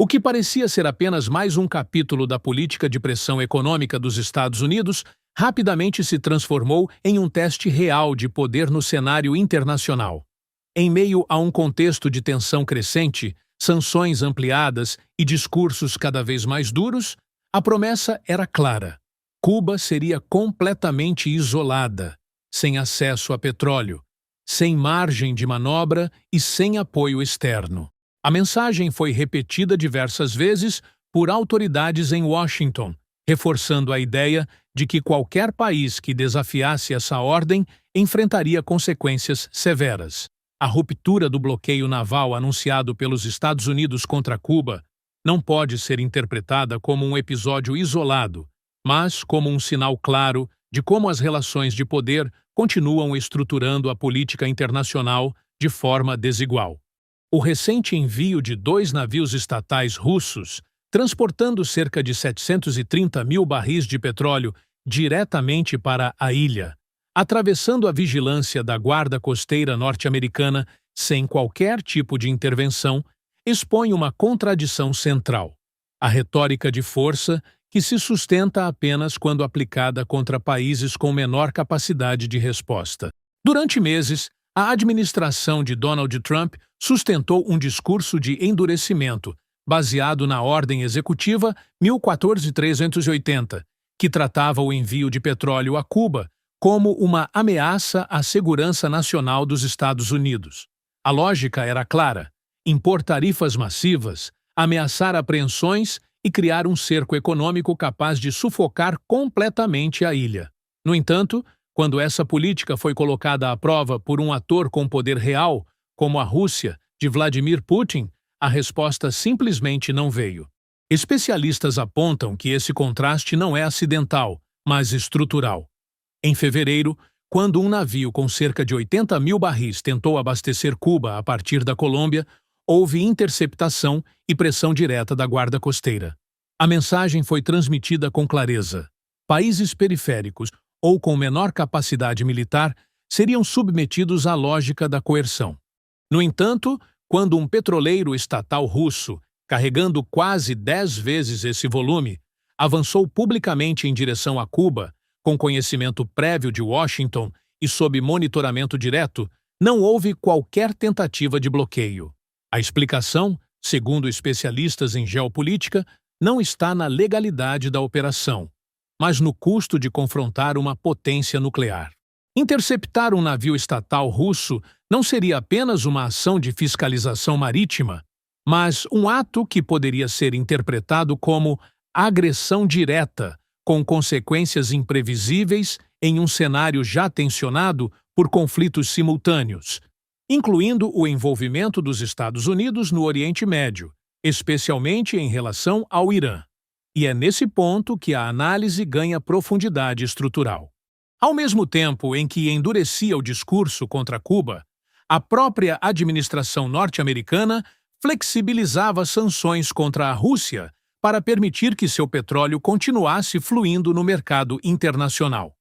O que parecia ser apenas mais um capítulo da política de pressão econômica dos Estados Unidos rapidamente se transformou em um teste real de poder no cenário internacional. Em meio a um contexto de tensão crescente, sanções ampliadas e discursos cada vez mais duros, a promessa era clara: Cuba seria completamente isolada, sem acesso a petróleo, sem margem de manobra e sem apoio externo. A mensagem foi repetida diversas vezes por autoridades em Washington, reforçando a ideia de que qualquer país que desafiasse essa ordem enfrentaria consequências severas. A ruptura do bloqueio naval anunciado pelos Estados Unidos contra Cuba não pode ser interpretada como um episódio isolado, mas como um sinal claro de como as relações de poder continuam estruturando a política internacional de forma desigual. O recente envio de 2 navios estatais russos, transportando cerca de 730 mil barris de petróleo diretamente para a ilha, atravessando a vigilância da Guarda Costeira norte-americana sem qualquer tipo de intervenção, expõe uma contradição central: a retórica de força que se sustenta apenas quando aplicada contra países com menor capacidade de resposta. Durante meses, a administração de Donald Trump sustentou um discurso de endurecimento, baseado na Ordem Executiva 1014-380, que tratava o envio de petróleo a Cuba como uma ameaça à segurança nacional dos Estados Unidos. A lógica era clara: impor tarifas massivas, ameaçar apreensões e criar um cerco econômico capaz de sufocar completamente a ilha. No entanto, quando essa política foi colocada à prova por um ator com poder real, como a Rússia, de Vladimir Putin, a resposta simplesmente não veio. Especialistas apontam que esse contraste não é acidental, mas estrutural. Em fevereiro, quando um navio com cerca de 80 mil barris tentou abastecer Cuba a partir da Colômbia, houve interceptação e pressão direta da Guarda Costeira. A mensagem foi transmitida com clareza: países periféricos ou com menor capacidade militar seriam submetidos à lógica da coerção. No entanto, quando um petroleiro estatal russo, carregando quase 10 vezes esse volume, avançou publicamente em direção a Cuba, com conhecimento prévio de Washington e sob monitoramento direto, não houve qualquer tentativa de bloqueio. A explicação, segundo especialistas em geopolítica, não está na legalidade da operação, mas no custo de confrontar uma potência nuclear. Interceptar um navio estatal russo não seria apenas uma ação de fiscalização marítima, mas um ato que poderia ser interpretado como agressão direta, com consequências imprevisíveis em um cenário já tensionado por conflitos simultâneos, incluindo o envolvimento dos Estados Unidos no Oriente Médio, especialmente em relação ao Irã. E é nesse ponto que a análise ganha profundidade estrutural. Ao mesmo tempo em que endurecia o discurso contra Cuba, a própria administração norte-americana flexibilizava sanções contra a Rússia para permitir que seu petróleo continuasse fluindo no mercado internacional.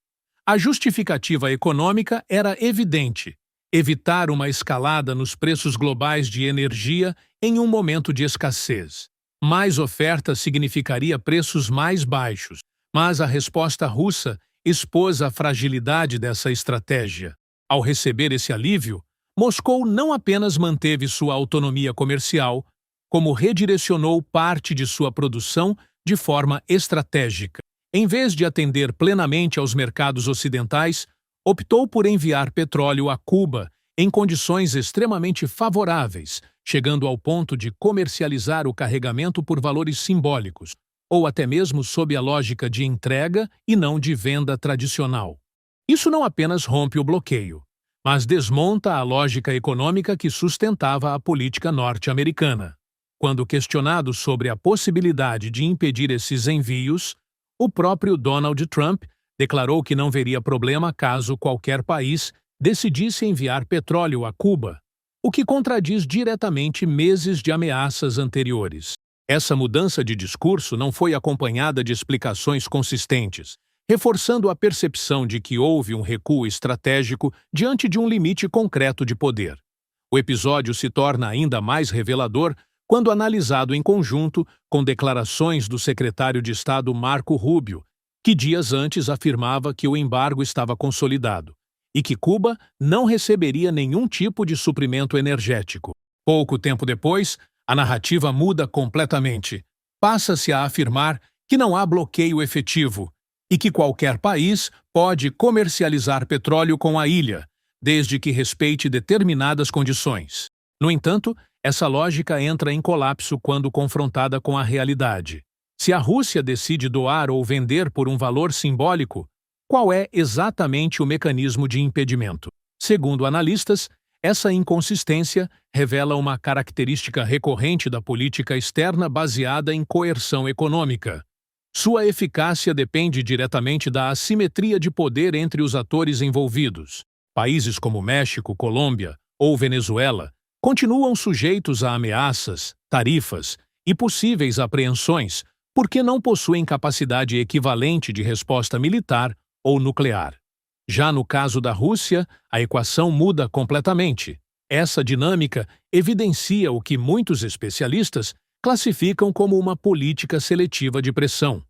A justificativa econômica era evidente: evitar uma escalada nos preços globais de energia em um momento de escassez. Mais oferta significaria preços mais baixos, mas a resposta russa expôs a fragilidade dessa estratégia. Ao receber esse alívio, Moscou não apenas manteve sua autonomia comercial, como redirecionou parte de sua produção de forma estratégica. Em vez de atender plenamente aos mercados ocidentais, optou por enviar petróleo a Cuba em condições extremamente favoráveis, chegando ao ponto de comercializar o carregamento por valores simbólicos, ou até mesmo sob a lógica de entrega e não de venda tradicional. Isso não apenas rompe o bloqueio, mas desmonta a lógica econômica que sustentava a política norte-americana. Quando questionado sobre a possibilidade de impedir esses envios, o próprio Donald Trump declarou que não veria problema caso qualquer país decidisse enviar petróleo a Cuba, o que contradiz diretamente meses de ameaças anteriores. Essa mudança de discurso não foi acompanhada de explicações consistentes, reforçando a percepção de que houve um recuo estratégico diante de um limite concreto de poder. O episódio se torna ainda mais revelador quando analisado em conjunto com declarações do secretário de Estado Marco Rubio, que dias antes afirmava que o embargo estava consolidado e que Cuba não receberia nenhum tipo de suprimento energético. Pouco tempo depois, a narrativa muda completamente. Passa-se a afirmar que não há bloqueio efetivo e que qualquer país pode comercializar petróleo com a ilha, desde que respeite determinadas condições. No entanto, essa lógica entra em colapso quando confrontada com a realidade. Se a Rússia decide doar ou vender por um valor simbólico, qual é exatamente o mecanismo de impedimento? Segundo analistas, essa inconsistência revela uma característica recorrente da política externa baseada em coerção econômica. Sua eficácia depende diretamente da assimetria de poder entre os atores envolvidos. Países como México, Colômbia ou Venezuela continuam sujeitos a ameaças, tarifas e possíveis apreensões porque não possuem capacidade equivalente de resposta militar ou nuclear. Já no caso da Rússia, a equação muda completamente. Essa dinâmica evidencia o que muitos especialistas classificam como uma política seletiva de pressão,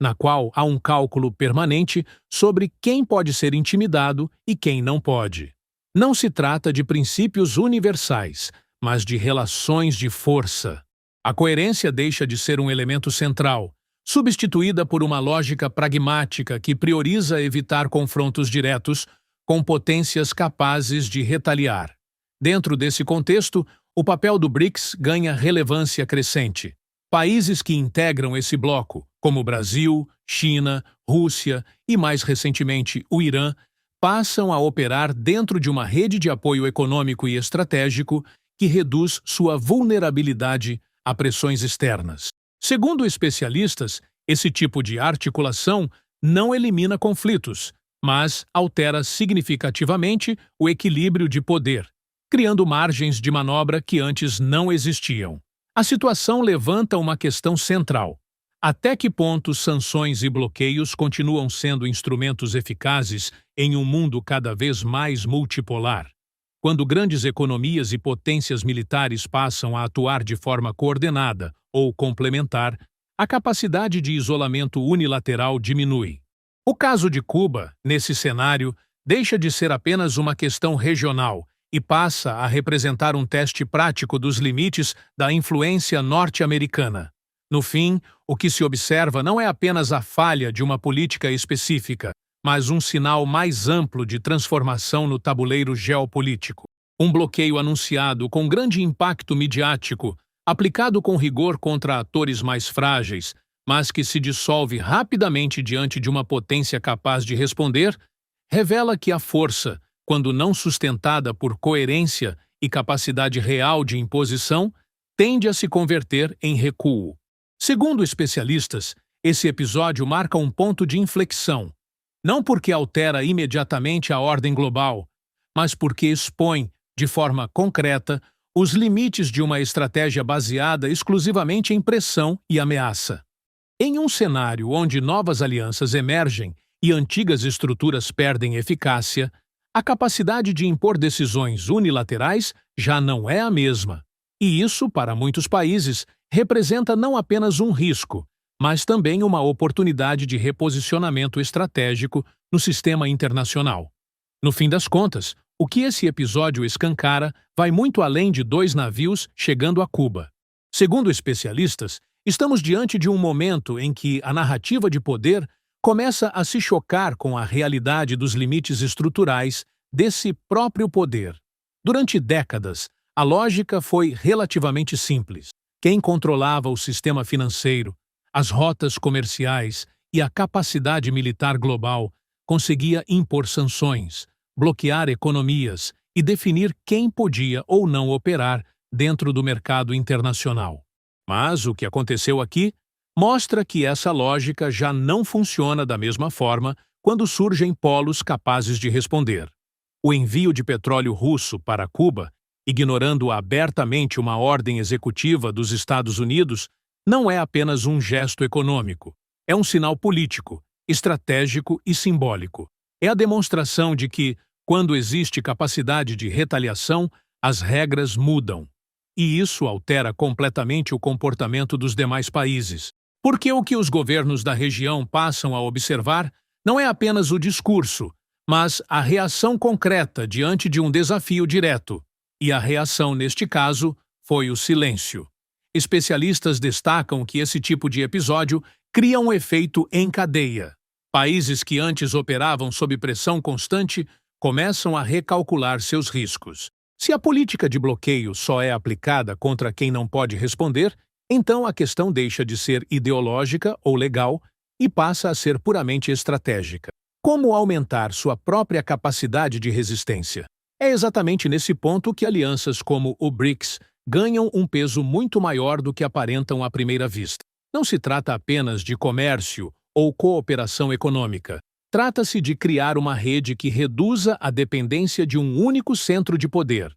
na qual há um cálculo permanente sobre quem pode ser intimidado e quem não pode. Não se trata de princípios universais, mas de relações de força. A coerência deixa de ser um elemento central, substituída por uma lógica pragmática que prioriza evitar confrontos diretos com potências capazes de retaliar. Dentro desse contexto, o papel do BRICS ganha relevância crescente. Países que integram esse bloco, como Brasil, China, Rússia e, mais recentemente, o Irã, passam a operar dentro de uma rede de apoio econômico e estratégico que reduz sua vulnerabilidade a pressões externas. Segundo especialistas, esse tipo de articulação não elimina conflitos, mas altera significativamente o equilíbrio de poder, criando margens de manobra que antes não existiam. A situação levanta uma questão central. Até que ponto sanções e bloqueios continuam sendo instrumentos eficazes em um mundo cada vez mais multipolar? Quando grandes economias e potências militares passam a atuar de forma coordenada ou complementar, a capacidade de isolamento unilateral diminui. O caso de Cuba, nesse cenário, deixa de ser apenas uma questão regional e passa a representar um teste prático dos limites da influência norte-americana. No fim, o que se observa não é apenas a falha de uma política específica, mas um sinal mais amplo de transformação no tabuleiro geopolítico. Um bloqueio anunciado com grande impacto midiático, aplicado com rigor contra atores mais frágeis, mas que se dissolve rapidamente diante de uma potência capaz de responder, revela que a força, quando não sustentada por coerência e capacidade real de imposição, tende a se converter em recuo. Segundo especialistas, esse episódio marca um ponto de inflexão, não porque altera imediatamente a ordem global, mas porque expõe, de forma concreta, os limites de uma estratégia baseada exclusivamente em pressão e ameaça. Em um cenário onde novas alianças emergem e antigas estruturas perdem eficácia, a capacidade de impor decisões unilaterais já não é a mesma. E isso, para muitos países, representa não apenas um risco, mas também uma oportunidade de reposicionamento estratégico no sistema internacional. No fim das contas, o que esse episódio escancara vai muito além de 2 navios chegando a Cuba. Segundo especialistas, estamos diante de um momento em que a narrativa de poder começa a se chocar com a realidade dos limites estruturais desse próprio poder. Durante décadas, a lógica foi relativamente simples. Quem controlava o sistema financeiro, as rotas comerciais e a capacidade militar global conseguia impor sanções, bloquear economias e definir quem podia ou não operar dentro do mercado internacional. Mas o que aconteceu aqui mostra que essa lógica já não funciona da mesma forma quando surgem polos capazes de responder. O envio de petróleo russo para Cuba, ignorando abertamente uma ordem executiva dos Estados Unidos, não é apenas um gesto econômico. É um sinal político, estratégico e simbólico. É a demonstração de que, quando existe capacidade de retaliação, as regras mudam. e isso altera completamente o comportamento dos demais países. Porque o que os governos da região passam a observar não é apenas o discurso, mas a reação concreta diante de um desafio direto. E a reação, neste caso, foi o silêncio. Especialistas destacam que esse tipo de episódio cria um efeito em cadeia. Países que antes operavam sob pressão constante começam a recalcular seus riscos. Se a política de bloqueio só é aplicada contra quem não pode responder, então a questão deixa de ser ideológica ou legal e passa a ser puramente estratégica. Como aumentar sua própria capacidade de resistência? É exatamente nesse ponto que alianças como o BRICS ganham um peso muito maior do que aparentam à primeira vista. Não se trata apenas de comércio ou cooperação econômica. Trata-se de criar uma rede que reduza a dependência de um único centro de poder.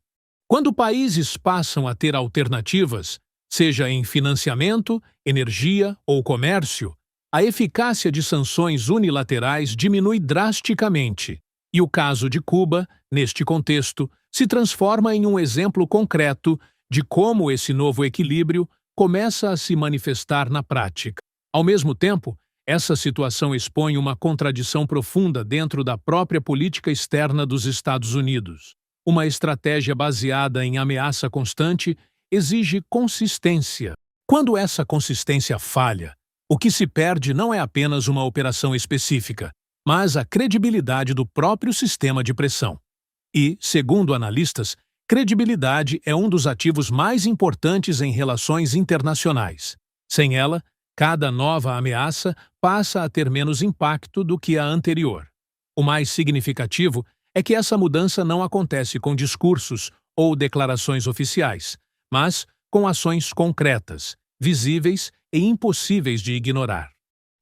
Quando países passam a ter alternativas, seja em financiamento, energia ou comércio, a eficácia de sanções unilaterais diminui drasticamente. E o caso de Cuba, neste contexto, se transforma em um exemplo concreto de como esse novo equilíbrio começa a se manifestar na prática. Ao mesmo tempo, essa situação expõe uma contradição profunda dentro da própria política externa dos Estados Unidos. Uma estratégia baseada em ameaça constante exige consistência. Quando essa consistência falha, o que se perde não é apenas uma operação específica, mas a credibilidade do próprio sistema de pressão. E, segundo analistas, credibilidade é um dos ativos mais importantes em relações internacionais. Sem ela, cada nova ameaça passa a ter menos impacto do que a anterior. O mais significativo é que essa mudança não acontece com discursos ou declarações oficiais, mas com ações concretas, visíveis e impossíveis de ignorar.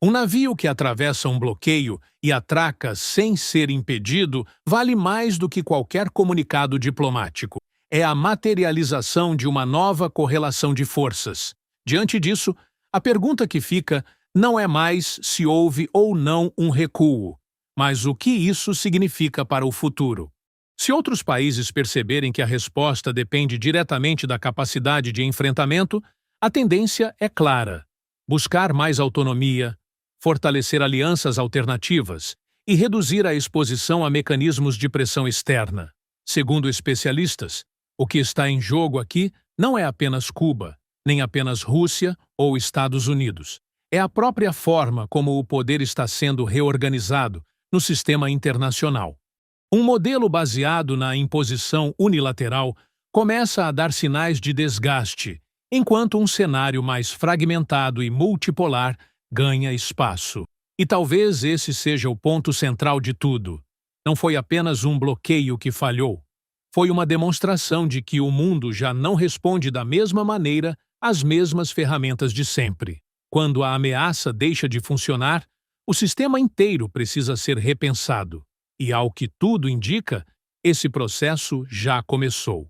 Um navio que atravessa um bloqueio e atraca sem ser impedido vale mais do que qualquer comunicado diplomático. É a materialização de uma nova correlação de forças. Diante disso, a pergunta que fica não é mais se houve ou não um recuo, mas o que isso significa para o futuro. Se outros países perceberem que a resposta depende diretamente da capacidade de enfrentamento, a tendência é clara: buscar mais autonomia, fortalecer alianças alternativas e reduzir a exposição a mecanismos de pressão externa. Segundo especialistas, o que está em jogo aqui não é apenas Cuba, nem apenas Rússia ou Estados Unidos. É a própria forma como o poder está sendo reorganizado no sistema internacional. Um modelo baseado na imposição unilateral começa a dar sinais de desgaste, enquanto um cenário mais fragmentado e multipolar ganha espaço. E talvez esse seja o ponto central de tudo. Não foi apenas um bloqueio que falhou. Foi uma demonstração de que o mundo já não responde da mesma maneira às mesmas ferramentas de sempre. Quando a ameaça deixa de funcionar, o sistema inteiro precisa ser repensado. E, ao que tudo indica, esse processo já começou.